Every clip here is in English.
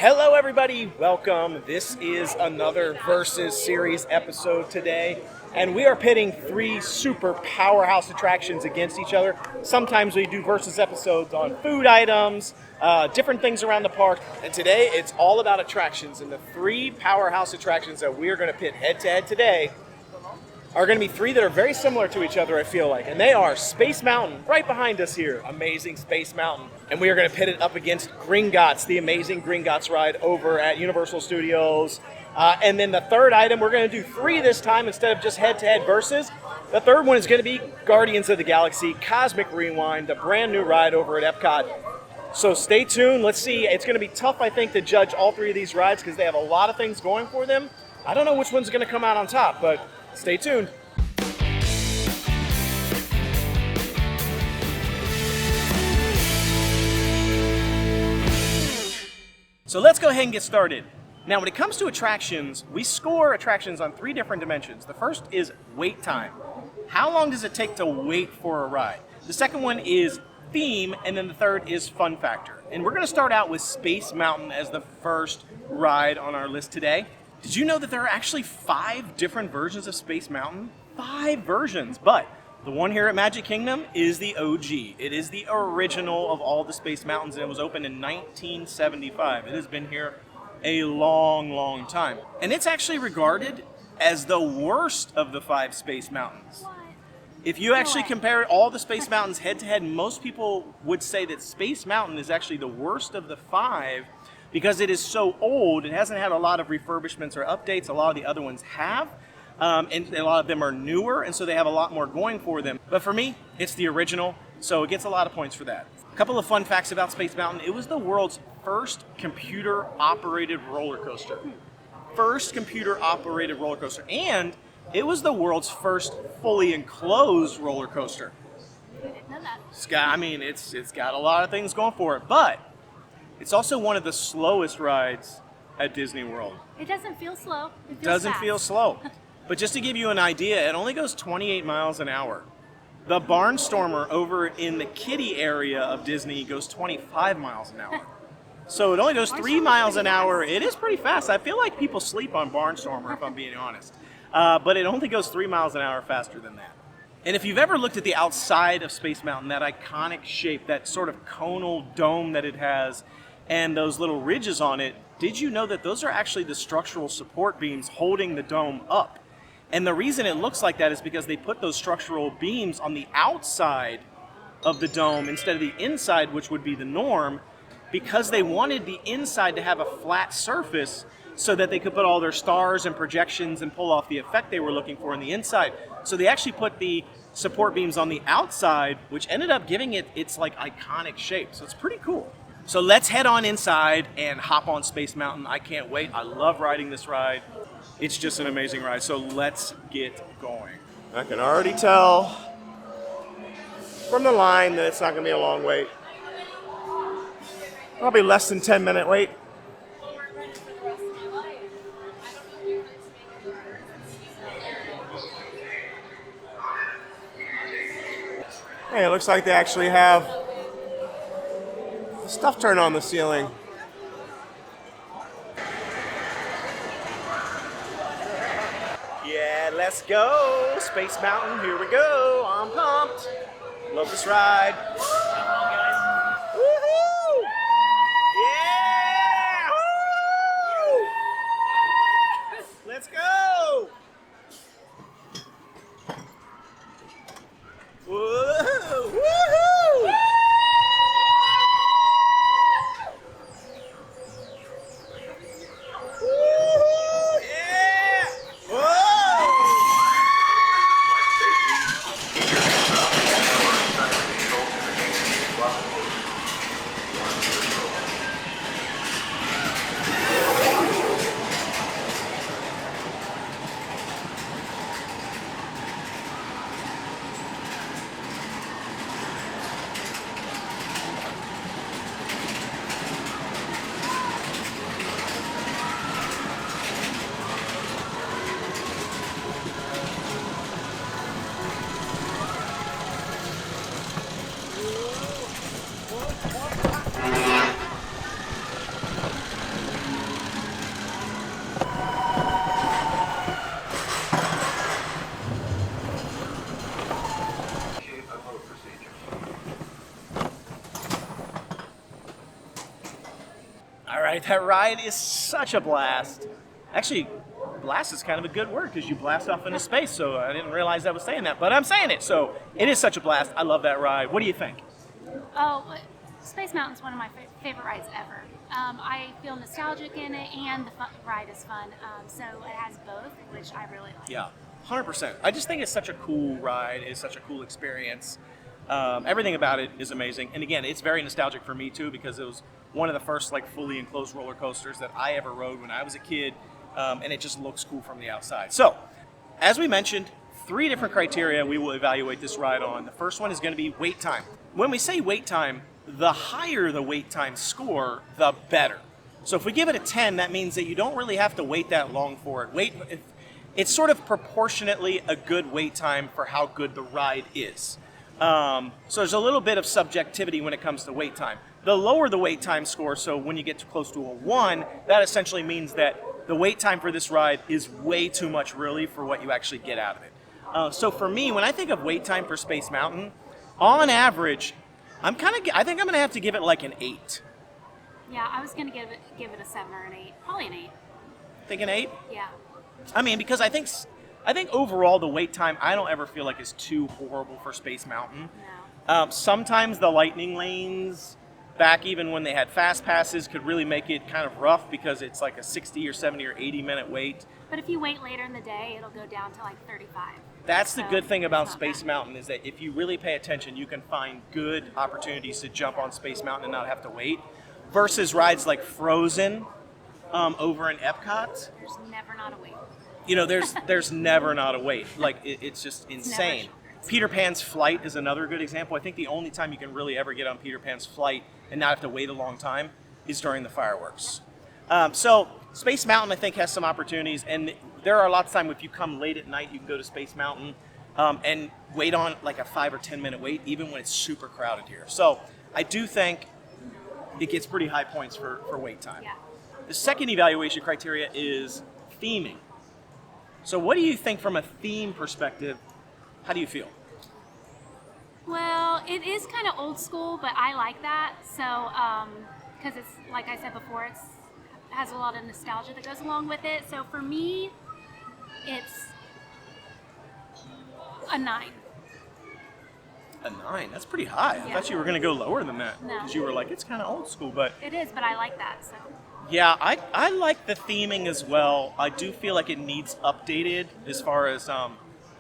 Hello everybody, welcome. This is another Versus Series episode today, and we are pitting three super powerhouse attractions against each other. Sometimes we do Versus episodes on food items, different things around the park, and today it's all about attractions, and the three powerhouse attractions that we are going to pit head to head today are going to be three that are very similar to each other, I feel like. And they are Space Mountain, right behind us here. Amazing Space Mountain. And we are going to pit it up against Gringotts, the amazing Gringotts ride over at Universal Studios. And then the third item, we're going to do three this time instead of just head-to-head versus. The third one is going to be Guardians of the Galaxy Cosmic Rewind, the brand new ride over at Epcot. So stay tuned. Let's see. It's going to be tough, I think, to judge all three of these rides because they have a lot of things going for them. I don't know which one's going to come out on top, but stay tuned. So let's go ahead and get started. Now, when it comes to attractions, we score attractions on three different dimensions. The first is wait time. How long does it take to wait for a ride? The second one is theme, and then the third is fun factor. And we're going to start out with Space Mountain as the first ride on our list today. Did you know that there are actually 5 different versions of Space Mountain? 5 versions, but the one here at Magic Kingdom is the OG. It is the original of all the Space Mountains, and it was opened in 1975. It has been here a long, long time. And it's actually regarded as the worst of the 5 Space Mountains. If you actually compare all the Space Mountains head-to-head, most people would say that Space Mountain is actually the worst of the 5 because it is so old. It hasn't had a lot of refurbishments or updates. A lot of the other ones have. And a lot of them are newer, and so they have a lot more going for them. But for me, it's the original, so it gets a lot of points for that. A couple of fun facts about Space Mountain. It was the world's first computer-operated roller coaster. First computer-operated roller coaster. And it was the world's first fully enclosed roller coaster. I didn't know that. It's got a lot of things going for it, but it's also one of the slowest rides at Disney World. It doesn't feel slow. It doesn't fast. feel slow. But just to give you an idea, it only goes 28 miles an hour. The Barnstormer over in the kiddie area of Disney goes 25 miles an hour. So it only goes 3 miles an hour. It is pretty fast. I feel like people sleep on Barnstormer, if I'm being honest. But it only goes 3 miles an hour faster than that. And if you've ever looked at the outside of Space Mountain, that iconic shape, that sort of conal dome that it has, and those little ridges on it, did you know that those are actually the structural support beams holding the dome up? And the reason it looks like that is because they put those structural beams on the outside of the dome instead of the inside, which would be the norm, because they wanted the inside to have a flat surface so that they could put all their stars and projections and pull off the effect they were looking for on the inside. So they actually put the support beams on the outside, which ended up giving it its like iconic shape. So it's pretty cool. So let's head on inside and hop on Space Mountain. I can't wait. I love riding this ride. It's just an amazing ride. So let's get going. I can already tell from the line that it's not going to be a long wait. Probably less than 10-minute wait. Hey, it looks like they actually have stuff turned on the ceiling. Yeah, let's go. Space Mountain, here we go. I'm pumped. Love this ride. Woohoo! Yeah! Woo! Let's go! Woohoo! Woohoo! All right, that ride is such a blast. Actually, blast is kind of a good word because you blast off into space, so I didn't realize I was saying that, but I'm saying it. So it is such a blast. I love that ride. What do you think? Oh, Space Mountain's one of my favorite rides ever. I feel nostalgic in it, and the ride is fun. So it has both, which I really like. Yeah, 100%. I just think it's such a cool ride. It's such a cool experience. Everything about it is amazing. And again, it's very nostalgic for me too because it was one of the first like fully enclosed roller coasters that I ever rode when I was a kid. And it just looks cool from the outside. So, as we mentioned, 3 different criteria we will evaluate this ride on. The first one is going to be wait time. When we say wait time, the higher the wait time score, the better. So if we give it a 10, that means that you don't really have to wait that long for it. It's sort of proportionately a good wait time for how good the ride is. So there's a little bit of subjectivity when it comes to wait time. The lower the wait time score, so when you get too close to a 1, that essentially means that the wait time for this ride is way too much really for what you actually get out of it. So for me, when I think of wait time for Space Mountain, on average, I think I'm going to have to give it like an 8. Yeah, I was gonna give it a 7 or an 8, probably an 8. Think an 8? Yeah. I mean, because I think overall the wait time I don't ever feel like is too horrible for Space Mountain. No. Sometimes the lightning lanes, back even when they had fast passes, could really make it kind of rough because it's like a 60 or 70 or 80 minute wait. But if you wait later in the day, it'll go down to like 35. That's the good thing about it's not Space bad. Mountain is that if you really pay attention, you can find good opportunities to jump on Space Mountain and not have to wait. Versus rides like Frozen over in Epcot. There's never not a wait. You know, there's never not a wait. Like it's just insane. Peter Pan's Flight is another good example. I think the only time you can really ever get on Peter Pan's Flight and not have to wait a long time is during the fireworks. So Space Mountain, I think, has some opportunities, and there are lots of times if you come late at night, you can go to Space Mountain and wait on like a 5 or 10 minute wait, even when it's super crowded here. So I do think it gets pretty high points for wait time. Yeah. The second evaluation criteria is theming. So what do you think from a theme perspective? How do you feel? Well, it is kind of old school, but I like that. So, because it's like I said before, it has a lot of nostalgia that goes along with it. So for me, it's a 9. A 9? That's pretty high. I Yeah. thought you were going to go lower than that. No. Because you were like, it's kind of old school, but It is, but I like that. So yeah, I like the theming as well. I do feel like it needs updated as far as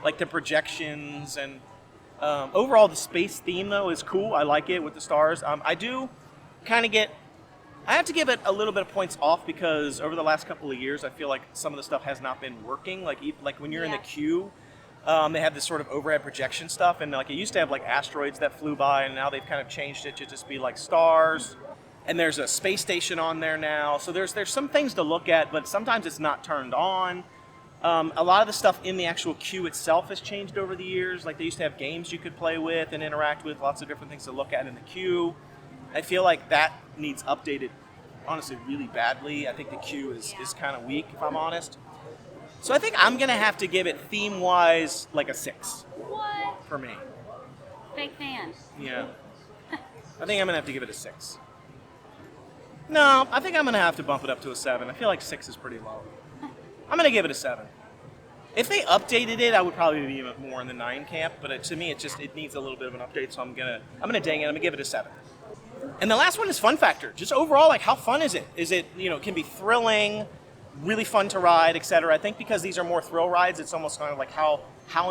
like the projections and overall the space theme though is cool. I like it with the stars. I do kind of I have to give it a little bit of points off because over the last couple of years I feel like some of the stuff has not been working. Like when you're in the Yeah. queue, they have this sort of overhead projection stuff, and like it used to have like asteroids that flew by, and now they've kind of changed it to just be like stars. And there's a space station on there now, so there's some things to look at, but sometimes it's not turned on. A lot of the stuff in the actual queue itself has changed over the years. Like they used to have games you could play with and interact with, lots of different things to look at in the queue. I feel like that needs updated, honestly, really badly. I think the queue is kind of weak, if I'm honest. So I think I'm going to have to give it theme-wise like a 6 what? for me. Fake fan. Yeah. I think I'm going to have to give it a 6. No, I think I'm going to have to bump it up to a 7. I feel like 6 is pretty low. I'm going to give it a 7. If they updated it, I would probably be more in the 9 camp, but to me, it needs a little bit of an update, so I'm gonna dang it. I'm gonna give it a 7. And the last one is fun factor. Just overall, like how fun is it? Is it, it can be thrilling, really fun to ride, etc. I think because these are more thrill rides, it's almost kind of like how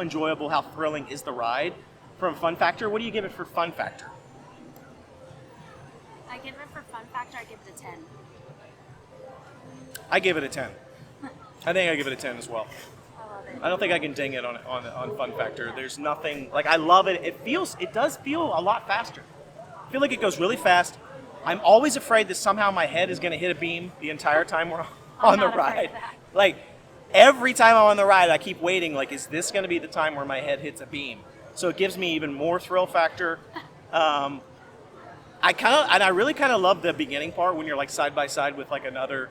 enjoyable, how thrilling is the ride. From fun factor, what do you give it for fun factor? I give it for fun factor. I give it a 10. I give it a 10. I think I give it a 10 as well. I love it. I don't think I can ding it on fun factor. There's nothing, like I love it. It does feel a lot faster. I feel like it goes really fast. I'm always afraid that somehow my head is going to hit a beam the entire time we're on the not afraid ride. of that. Like every time I'm on the ride, I keep waiting. Like, is this going to be the time where my head hits a beam? So it gives me even more thrill factor. I really kind of love the beginning part when you're like side by side with like another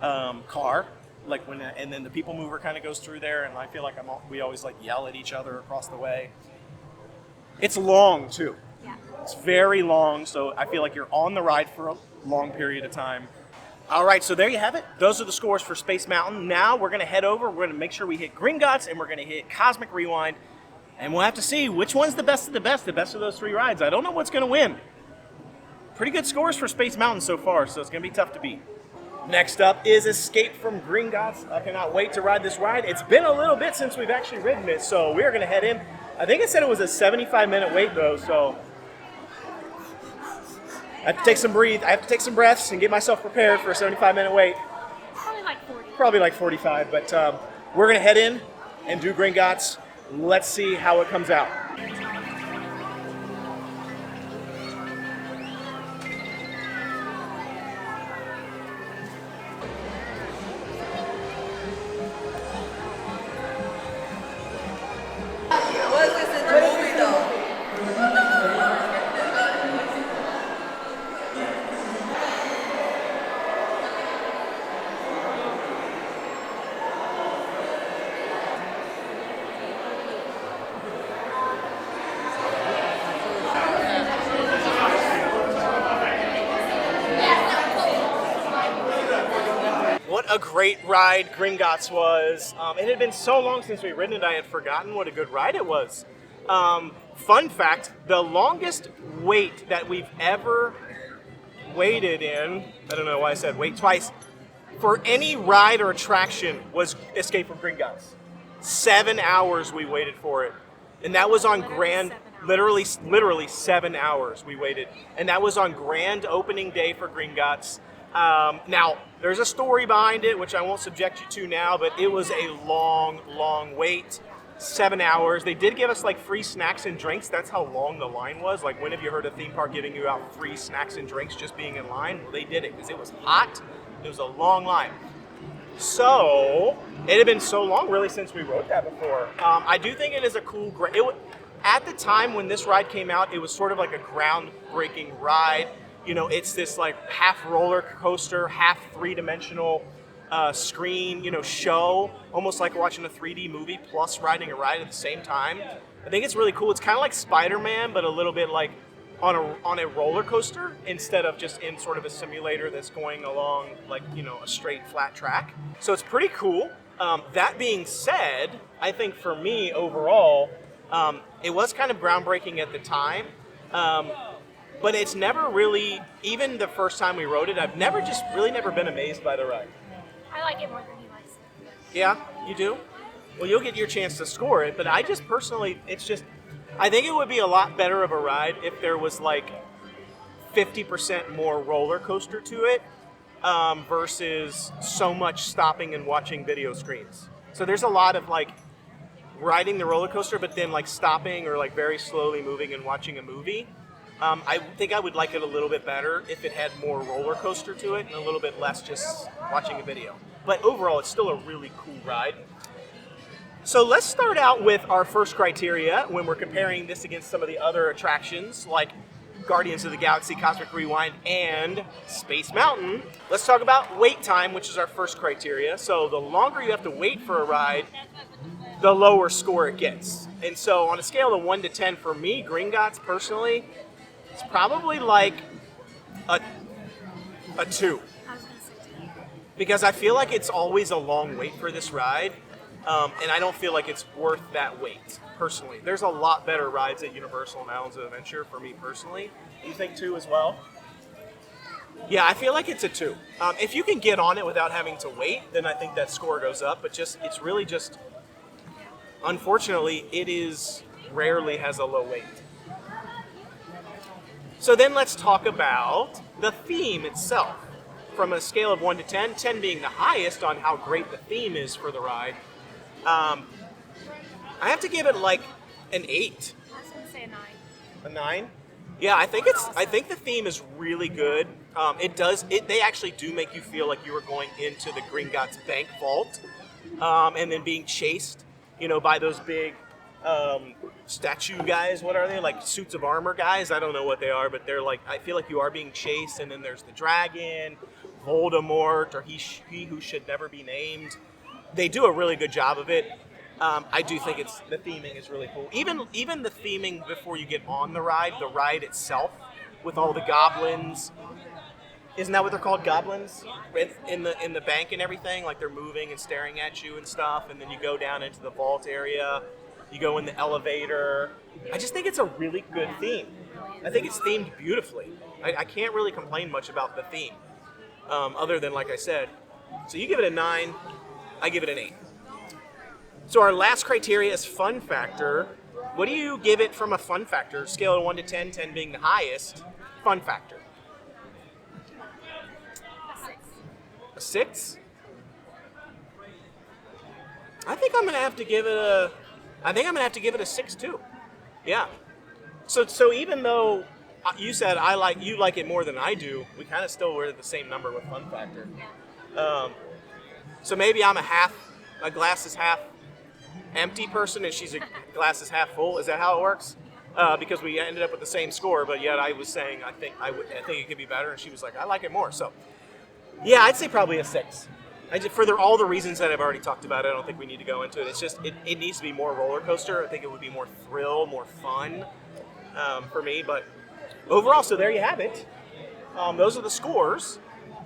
car, like and then the people mover kind of goes through there, and I feel like we always like yell at each other across the way. It's long too. Yeah. It's very long, so I feel like you're on the ride for a long period of time. All right, so there you have it. Those are the scores for Space Mountain. Now we're going to head over. We're going to make sure we hit Gringotts, and we're going to hit Cosmic Rewind. And we'll have to see which one's the best of those three rides. I don't know what's going to win. Pretty good scores for Space Mountain so far, so it's going to be tough to beat. Next up is ESCAPE from Gringotts. I cannot wait to ride this ride. It's been a little bit since we've actually ridden it, so we're going to head in. I think it said it was a 75-minute wait, though, so I have to take some breaths and get myself prepared for a 75-minute wait. Probably like 40. Probably like 45, but we're going to head in and do Gringotts. Let's see how it comes out. Was this in the movie though? What a great ride Gringotts was. It had been so long since we'd ridden it, I had forgotten what a good ride it was. Fun fact, the longest wait that we've ever waited in, I don't know why I said wait twice, for any ride or attraction was ESCAPE from Gringotts. 7 hours we waited for it. And that was on grand, literally 7 hours we waited. And that was on grand opening day for Gringotts. Now, there's a story behind it, which I won't subject you to now, but it was a long wait. 7 hours. They did give us like free snacks and drinks. That's how long the line was. Like, when have you heard a theme park giving you out free snacks and drinks just being in line? Well, they did it because it was hot. It was a long line. So, it had been so long really since we rode that before. I do think it is a cool, at the time when this ride came out, it was sort of like a groundbreaking ride. You know, it's this like half roller coaster, half three-dimensional screen, show, almost like watching a 3D movie plus riding a ride at the same time. I think it's really cool. It's kind of like Spider-Man, but a little bit like on a roller coaster instead of just in sort of a simulator that's going along like, a straight flat track. So it's pretty cool. That being said, I think for me overall, it was kind of groundbreaking at the time. But it's never really, even the first time we rode it, I've never been amazed by the ride. I like it more than he likes it. Yeah, you do? Well, you'll get your chance to score it, but I just personally, I think it would be a lot better of a ride if there was like 50% more roller coaster to it versus so much stopping and watching video screens. So there's a lot of like riding the roller coaster, but then like stopping or like very slowly moving and watching a movie. I think I would like it a little bit better if it had more roller coaster to it and a little bit less just watching a video. But overall, it's still a really cool ride. So let's start out with our first criteria when we're comparing this against some of the other attractions like Guardians of the Galaxy, Cosmic Rewind, and Space Mountain. Let's talk about wait time, which is our first criteria. So the longer you have to wait for a ride, the lower score it gets. And so on a scale of 1 to 10 for me, Gringotts personally, it's probably like a 2. I was going to say 2. Because I feel like it's always a long wait for this ride, and I don't feel like it's worth that wait, personally. There's a lot better rides at Universal and Islands of Adventure for me personally. You think 2 as well? Yeah, I feel like it's a 2. If you can get on it without having to wait, then I think that score goes up, but it's really just, unfortunately, rarely has a low wait. So then let's talk about the theme itself. From a scale of 1 to 10, 10 being the highest on how great the theme is for the ride, I have to give it like an 8. I was going to say a 9. A 9? Yeah, I think the theme is really good. They actually do make you feel like you were going into the Gringotts bank vault, and then being chased, by those big statue guys. What are they? Like suits of armor guys? I don't know what they are, but they're like, I feel like you are being chased, and then there's the dragon, Voldemort, or he who should never be named. They do a really good job of it. I do think the theming is really cool. Even the theming before you get on the ride itself, with all the goblins Isn't that what they're called, goblins? In the bank and everything, like they're moving and staring at you and stuff, and then you go down into the vault area, you go in the elevator. I just think it's a really good theme. I think it's themed beautifully. I can't really complain much about the theme, other than, like I said. So you give it a 9, I give it an 8. So our last criteria is fun factor. What do you give it from a fun factor? Scale of 1 to 10, 10 being the highest. Fun factor. A 6? I think I'm gonna have to give it a 6 too. Yeah. So even though you said you like it more than I do, we kind of still were at the same number with fun factor. So maybe I'm a glass is half empty person, and she's a glass is half full. Is that how it works? Because we ended up with the same score, but yet I was saying I think it could be better, and she was like, I like it more. So yeah, I'd say probably a 6. All the reasons that I've already talked about, I don't think we need to go into it. It's just it needs to be more roller coaster. I think it would be more thrill, more fun for me. But overall, so there you have it. Those are the scores.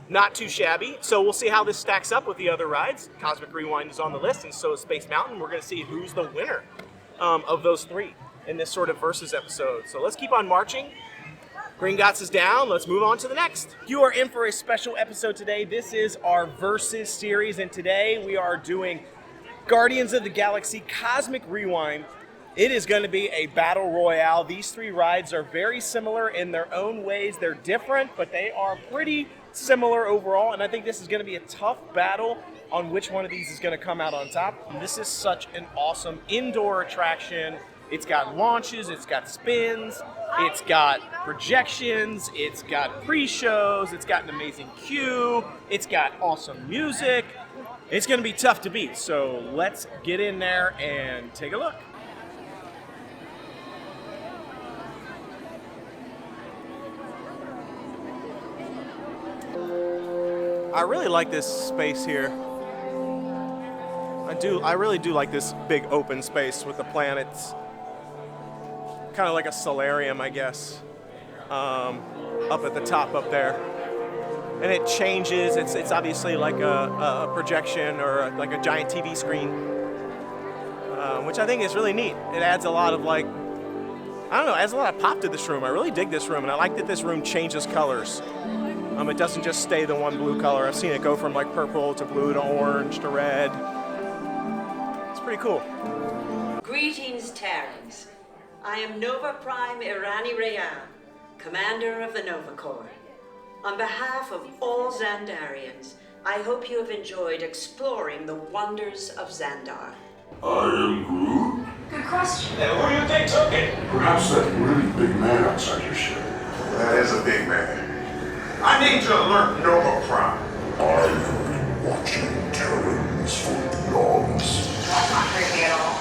Not too shabby. So we'll see how this stacks up with the other rides. Cosmic Rewind is on the list, and so is Space Mountain. We're going to see who's the winner of those 3 in this sort of versus episode. So let's keep on marching. Gringotts is down. Let's move on to the next. You are in for a special episode today. This is our versus series, and today we are doing Guardians of the Galaxy Cosmic Rewind. It is going to be a battle royale. These 3 rides are very similar in their own ways. They're different, but they are pretty similar overall, and I think this is going to be a tough battle on which one of these is going to come out on top. And this is such an awesome indoor attraction. It's got launches, it's got spins, it's got projections, it's got pre-shows, it's got an amazing queue, it's got awesome music. It's going to be tough to beat, so let's get in there and take a look. I really like this space here. I really do like this big open space with the planets. Kind of like a solarium, I guess, up at the top up there. And it changes. It's obviously like a projection or like a giant TV screen, which I think is really neat. It adds a lot of adds a lot of pop to this room. I really dig this room, and I like that this room changes colors. It doesn't just stay the one blue color. I've seen it go from like purple to blue to orange to red. It's pretty cool. Greetings, Terrans. I am Nova Prime Irani Rayan, commander of the Nova Corps. On behalf of all Xandarians, I hope you have enjoyed exploring the wonders of Xandar. I am Groot. Good question. And who do you think took it? Perhaps that really big man outside your ship. That is a big man. I need to alert Nova Prime. I have been watching Terrans for eons. That's not creepy at all.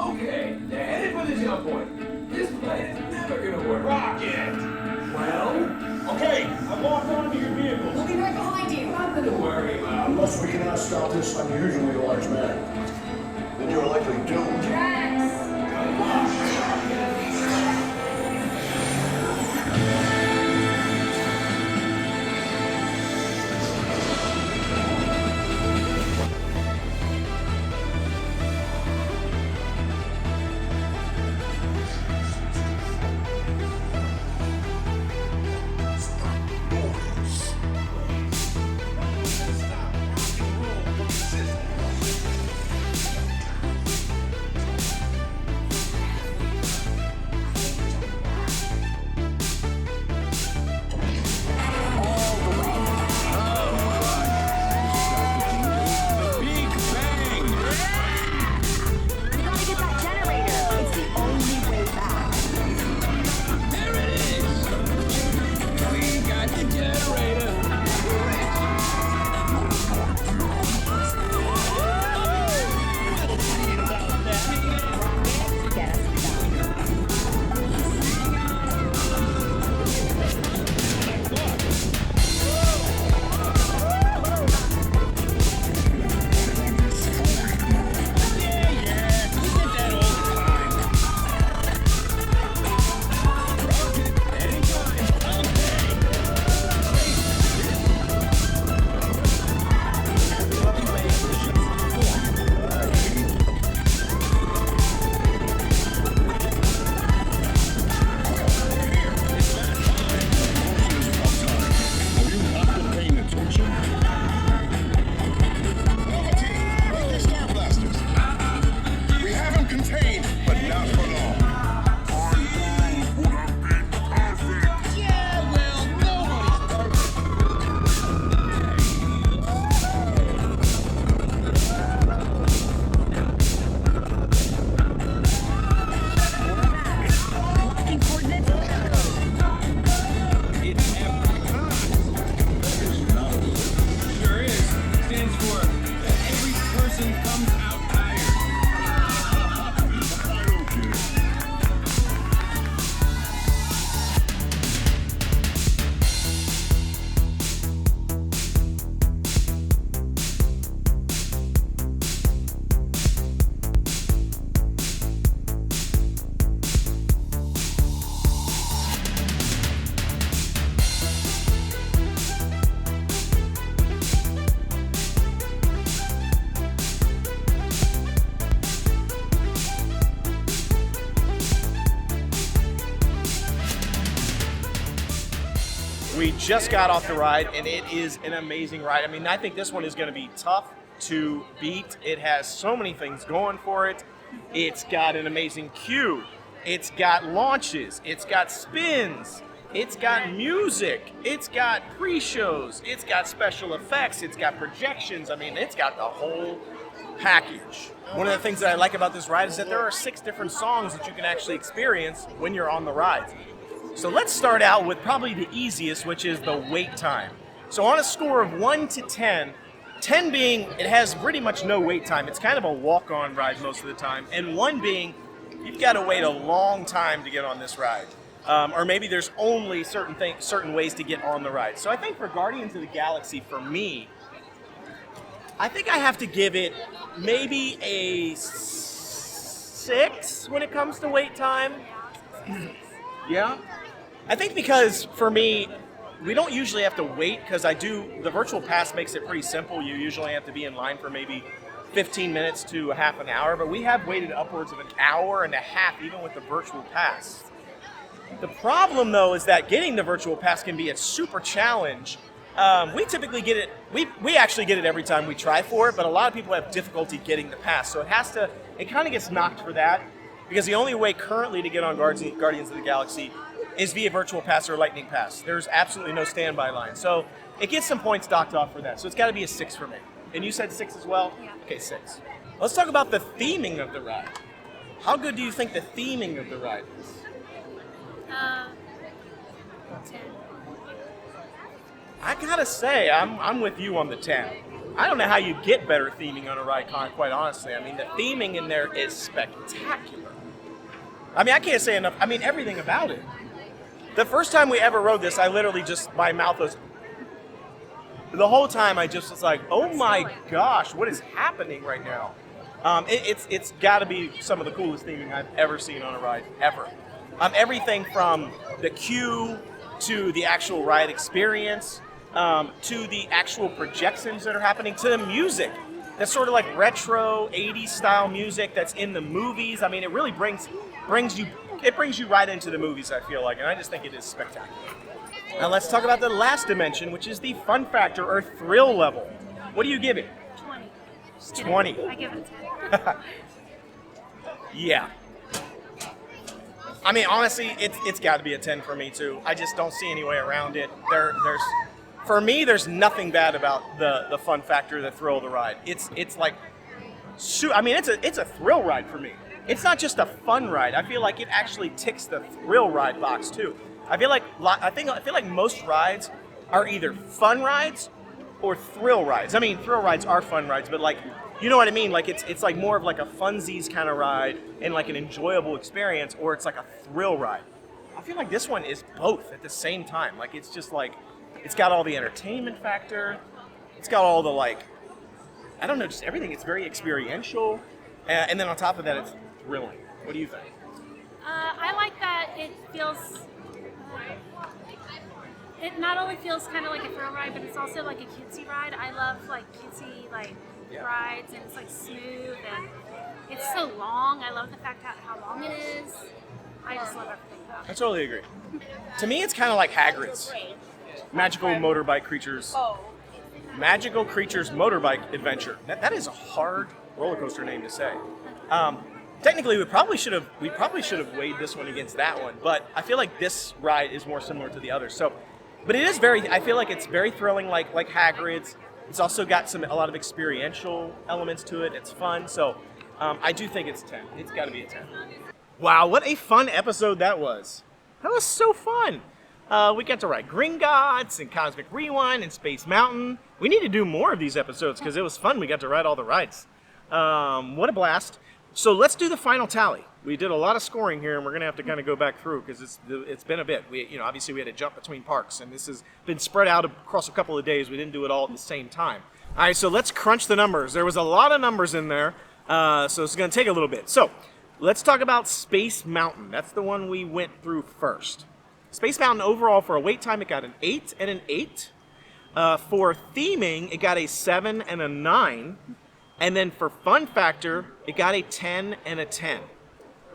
Okay, they're headed for the jump point. This plan is never gonna work. Rocket! Well, Okay, I've locked onto your vehicle. We'll be right behind you. nothing to worry about. Unless we cannot stop this unusually large man, then you're likely doomed. Drax! We just got off the ride, and it is an amazing ride. I mean, I think this one is going to be tough to beat. It has so many things going for it. It's got an amazing queue. It's got launches. It's got spins. It's got music. It's got pre-shows. It's got special effects. It's got projections. I mean, it's got the whole package. One of the things that I like about this ride is that there are 6 different songs that you can actually experience when you're on the ride. So let's start out with probably the easiest, which is the wait time. So on a score of 1 to 10, 10 being it has pretty much no wait time. It's kind of a walk-on ride most of the time. And 1 being you've got to wait a long time to get on this ride. Or maybe there's only certain ways to get on the ride. So I think for Guardians of the Galaxy, for me, I think I have to give it maybe a 6 when it comes to wait time. Yeah? I think because for me, we don't usually have to wait because the virtual pass makes it pretty simple. You usually have to be in line for maybe 15 minutes to a half an hour, but we have waited upwards of an hour and a half even with the virtual pass. The problem though is that getting the virtual pass can be a super challenge. We typically get it, we actually get it every time we try for it, but a lot of people have difficulty getting the pass. So it kind of gets knocked for that because the only way currently to get on Guardians of the Galaxy is via virtual pass or lightning pass. There's absolutely no standby line. So it gets some points docked off for that. So it's got to be a 6 for me. And you said 6 as well? Yeah. Okay, 6. Let's talk about the theming of the ride. How good do you think the theming of the ride is? 10. I gotta say, I'm with you on the 10. I don't know how you get better theming on a ride, quite honestly. I mean, the theming in there is spectacular. I mean, I can't say enough. I mean, everything about it. The first time we ever rode this, I literally just, my mouth was, the whole time I just was like, oh my gosh, what is happening right now? It's got to be some of the coolest theming I've ever seen on a ride, ever. Everything from the queue to the actual ride experience, to the actual projections that are happening, to the music. That's sort of like retro 80s style music that's in the movies. I mean, it really brings you right into the movies, I feel like, and I just think it is spectacular. Now let's talk about the last dimension, which is the fun factor or thrill level. What do you give it? 20. It's 20. I give it a 10. Yeah. I mean, honestly, it's got to be a 10 for me too. I just don't see any way around it. For me, there's nothing bad about the fun factor, the thrill of the ride. It's like, I mean, it's a thrill ride for me. It's not just a fun ride. I feel like it actually ticks the thrill ride box too. I feel like most rides are either fun rides or thrill rides. I mean, thrill rides are fun rides, but like, you know what I mean? Like it's like more of like a funsies kind of ride and like an enjoyable experience, or it's like a thrill ride. I feel like this one is both at the same time. Like it's just like, it's got all the entertainment factor. It's got all the like, I don't know, just everything. It's very experiential. And then on top of that, it's thrilling. What do you think? I like that it feels. It not only feels kind of like a thrill ride, but it's also like a cutesy ride. I love like cutesy rides, and it's like smooth and it's so long. I love the fact how long it is. I just love everything about it. I totally agree. To me, it's kind of like Hagrid's Magical Motorbike Creatures. Magical Creatures Motorbike Adventure. That is a hard roller coaster name to say. Technically, we probably should have weighed this one against that one, but I feel like this ride is more similar to the others. So, but it is I feel like it's very thrilling, like Hagrid's. It's also got a lot of experiential elements to it. It's fun, so I do think it's 10. It's got to be a 10. Wow, what a fun episode that was. That was so fun. We got to ride Gringotts and Cosmic Rewind and Space Mountain. We need to do more of these episodes because it was fun. We got to ride all the rides. What a blast. So let's do the final tally. We did a lot of scoring here, and we're going to have to kind of go back through because it's been a bit. Obviously we had to jump between parks, and this has been spread out across a couple of days. We didn't do it all at the same time. All right, so let's crunch the numbers. There was a lot of numbers in there, so it's going to take a little bit. So let's talk about Space Mountain. That's the one we went through first. Space Mountain overall for a wait time, it got an 8 and an 8. For theming, it got a 7 and a 9. And then for fun factor, it got a 10 and a 10.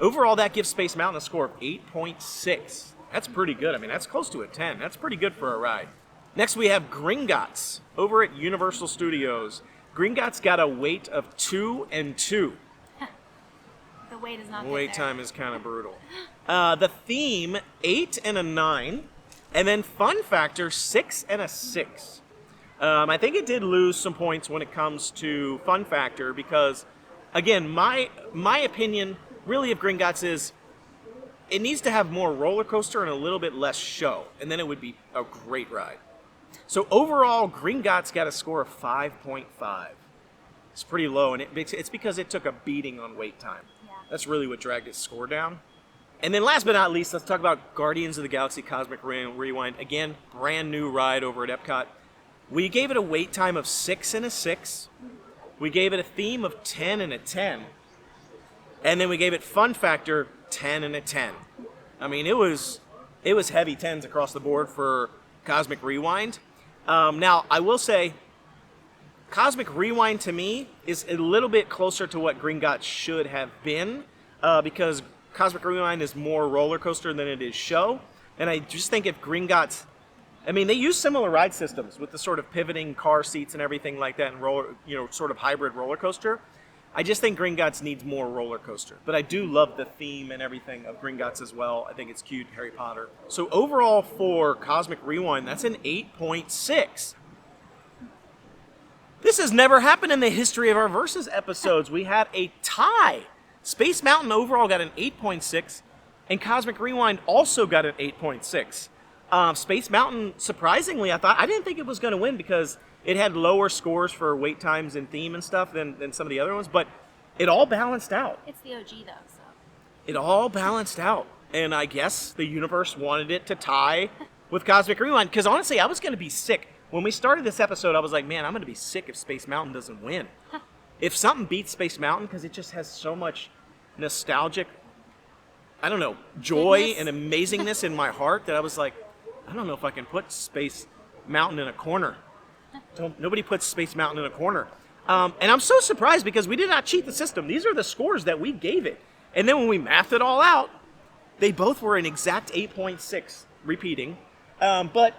Overall, that gives Space Mountain a score of 8.6. That's pretty good. I mean, that's close to a 10. That's pretty good for a ride. Next, we have Gringotts over at Universal Studios. Gringotts got a wait of 2 and 2. The wait is not good Wait there. time is kind of brutal. The theme, 8 and a 9. And then fun factor, 6 and a 6. I think it did lose some points when it comes to fun factor because, again, my opinion really of Gringotts is it needs to have more roller coaster and a little bit less show, and then it would be a great ride. So overall, Gringotts got a score of 5.5. It's pretty low, and it's because it took a beating on wait time. Yeah. That's really what dragged its score down. And then last but not least, let's talk about Guardians of the Galaxy Cosmic Rewind. Again, brand new ride over at Epcot. We gave it a wait time of 6 and a 6. We gave it a theme of 10 and a 10. And then we gave it fun factor 10 and a 10. I mean, it was heavy 10s across the board for Cosmic Rewind. Now, I will say, Cosmic Rewind to me is a little bit closer to what Gringotts should have been because Cosmic Rewind is more roller coaster than it is show. And I just think if Gringotts, I mean, they use similar ride systems with the sort of pivoting car seats and everything like that and sort of hybrid roller coaster. I just think Gringotts needs more roller coaster. But I do love the theme and everything of Gringotts as well. I think it's cute, Harry Potter. So overall for Cosmic Rewind, that's an 8.6. This has never happened in the history of our Versus episodes. We had a tie. Space Mountain overall got an 8.6, and Cosmic Rewind also got an 8.6. Space Mountain, surprisingly, I didn't think it was going to win because it had lower scores for wait times and theme and stuff than some of the other ones, but it all balanced out. It's the OG though, so. It all balanced out, and I guess the universe wanted it to tie with Cosmic Rewind, because honestly, I was going to be sick. When we started this episode, I was like, man, I'm going to be sick if Space Mountain doesn't win. If something beats Space Mountain, because it just has so much nostalgic, I don't know, joy and amazingness in my heart that I was like, I don't know if I can put Space Mountain in a corner. Nobody puts Space Mountain in a corner. And I'm so surprised because we did not cheat the system. These are the scores that we gave it. And then when we mathed it all out, they both were an exact 8.6 repeating. But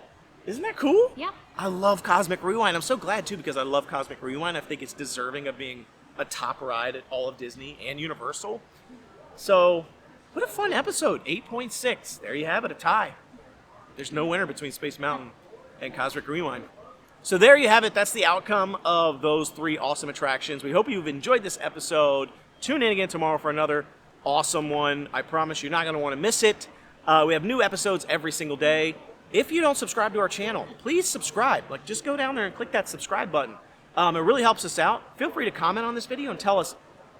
isn't that cool? Yeah. I love Cosmic Rewind. I'm so glad, too, because I love Cosmic Rewind. I think it's deserving of being a top ride at all of Disney and Universal. So, what a fun episode. 8.6. There you have it, a tie. There's no winner between Space Mountain and Cosmic Rewind. So there you have it. That's the outcome of those 3 awesome attractions. We hope you've enjoyed this episode. Tune in again tomorrow for another awesome one. I promise you're not going to want to miss it. We have new episodes every single day. If you don't subscribe to our channel, please subscribe. Just go down there and click that subscribe button. It really helps us out. Feel free to comment on this video and tell us,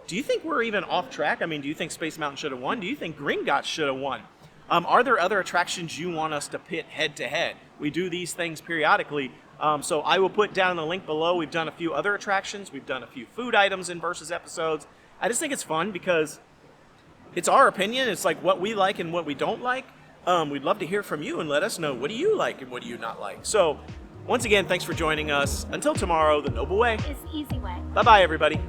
do you think we're even off track? I mean, do you think Space Mountain should have won? Do you think Gringotts should have won? Are there other attractions you want us to pit head-to-head? We do these things periodically. So I will put down the link below. We've done a few other attractions. We've done a few food items in Versus episodes. I just think it's fun because it's our opinion. It's like what we like and what we don't like. We'd love to hear from you and let us know what do you like and what do you not like. So once again, thanks for joining us. Until tomorrow, the Noble Way. It's the easy way. Bye-bye, everybody.